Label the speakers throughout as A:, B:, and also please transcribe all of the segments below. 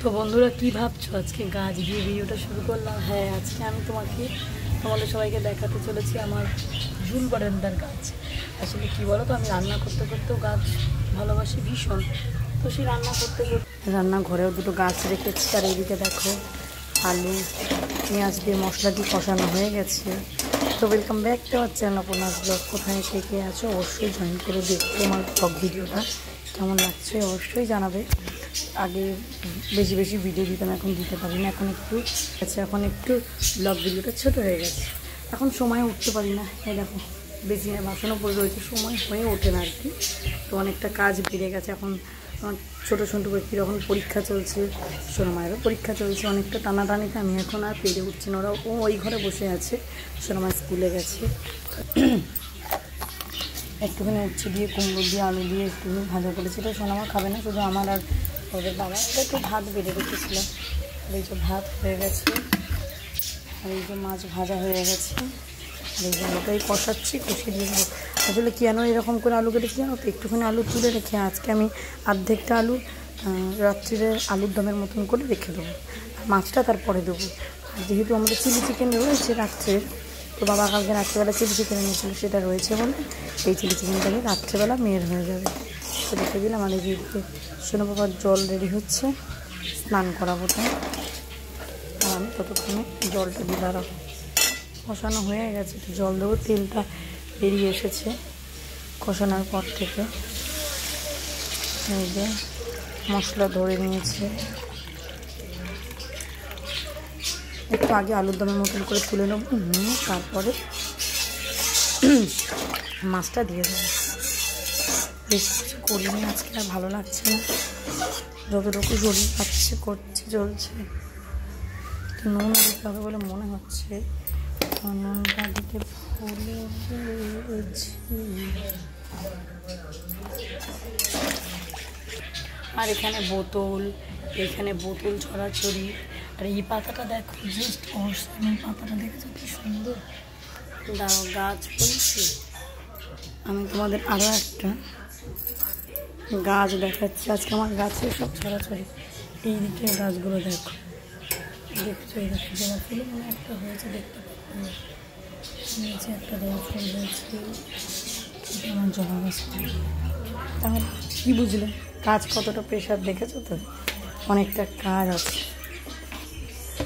A: তো বন্ধুরা কি ভাবছো আজকে গাছ দিয়ে ভিডিওটা শুরু করলাম। হ্যাঁ, আজকে আমি তোমাদের সবাইকে দেখাতে চলেছি আমার ঝুল বারান্দার গাছ। আসলে কি বলো তো, আমি রান্না করতে করতেও গাছ ভালোবাসি ভীষণ। তো সেই রান্না করতে করতে রান্নাঘরেও দুটো গাছ রেখেছি। আর এইদিকে দেখো আলু পেঁয়াজ দিয়ে মশলা দিয়ে কষানো হয়ে গেছে। তো welcome back to our channel Aparna's blog. কোথায় কে আছো অবশ্যই জয়েন করে দেখতে। আমার ব্লগ ভিডিওটা কেমন লাগছে অবশ্যই জানাবে। আগে বেশি বেশি ভিডিও দিতাম, এখন দিতে পারি না। এখন একটু ব্লগ ভিডিওটা ছোটো হয়ে গেছে, এখন সময় উঠতে পারি না। এই দেখো বেশি বাসনও পড়ে রয়েছে, সময় হয়ে ওঠে না আর কি। তো অনেকটা কাজ বেড়ে গেছে। এখন আমার ছোটো ছোটো কীরকম পরীক্ষা চলছে, সোনামায়েরও পরীক্ষা চলছে। অনেকটা টানাটানিতে আমি এখন আর পেরে উঠছি না। ওরা ওই ঘরে বসে আছে, সোনামায় স্কুলে গেছে। একটুখানি উচ্ছে দিয়ে কুমড়ো দিয়ে আলু দিয়ে একটুখানি ভাজা করেছিল। সোনামা খাবে না, শুধু আমার আর ওদের বাবা। একটু ভাত বেড়ে রেখেছিলাম। আর এই যে ভাত হয়ে গেছে, আর এই যে মাছ ভাজা হয়ে গেছে। আর এই যে ওটাই কষাচ্ছি, কষিয়ে দিয়ে দেবো। আসলে কেন এরকম করে আলু কেটেছি জানো তো, একটুখানি আলু তুলে রেখে আজকে আমি অর্ধেকটা আলু রাত্রিরে আলুর দমের মতন করে রেখে দেবো, মাছটা তারপরে দেবো। আর যেহেতু আমাদের চিলি চিকেন রয়েছে রাত্রে, তো বাবা কালকে রাত্রেবেলা চিলি চিকেন এনেছিল, সেটা রয়েছে বলে এই চিলি চিকেনটাকে রাত্রেবেলা মেয়ের হয়ে যাবে। তো রেখে দিলাম। আর এদিকে সোনা বাবার জল রেডি হচ্ছে, স্নান করাবো। তাই আর আমি ততক্ষণে জলটা দিয়ে দাঁড়াবো। কষানো হয়ে গেছে, জল দেবো। তেলটা বেরিয়ে এসেছে কষানোর পর থেকে। এই যে মশলা ধরে নিয়েছে। একটু আগে আলুর দমের মতন করে তুলে নেবো, তারপরে মাছটা দিয়ে দেবো। বেশ কিছু করিনি আজকে, আর ভালো লাগছে না। যতটুকু শরীর পাচ্ছে চলছে। নুন দিতে হবে বলে মনে হচ্ছে, নুনটা দিতে ভুলে গেছি। আর এখানে বোতল ছড়াছড়ি। আর এই পাতাটা দেখো, জাস্ট অসম। এই পাতাটা দেখেছো কি সুন্দর। দাও গাছ বলছি, আমি তোমাদের আরও একটা গাছ দেখাচ্ছি। আজকে আমার গাছে সব ছড়াছড়ি। এই দিকে গাছগুলো দেখো, দেখছো? এই দেখো জবা ফুল মানে একটা হয়েছে, দেখতে নিচে একটা জবা ফুল হয়েছে। আমার জবা গাছ। তাহলে কী বুঝলে কাজ কতটা প্রেশার দেখেছো তো? অনেকটা কাজ আছে।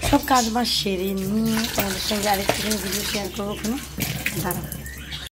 A: সব কাজ বাজ সেরে নিয়ে তোমাদের সঙ্গে আরেকটুখানি ভিডিও শেয়ার করবো। ওখানে দাঁড়াও।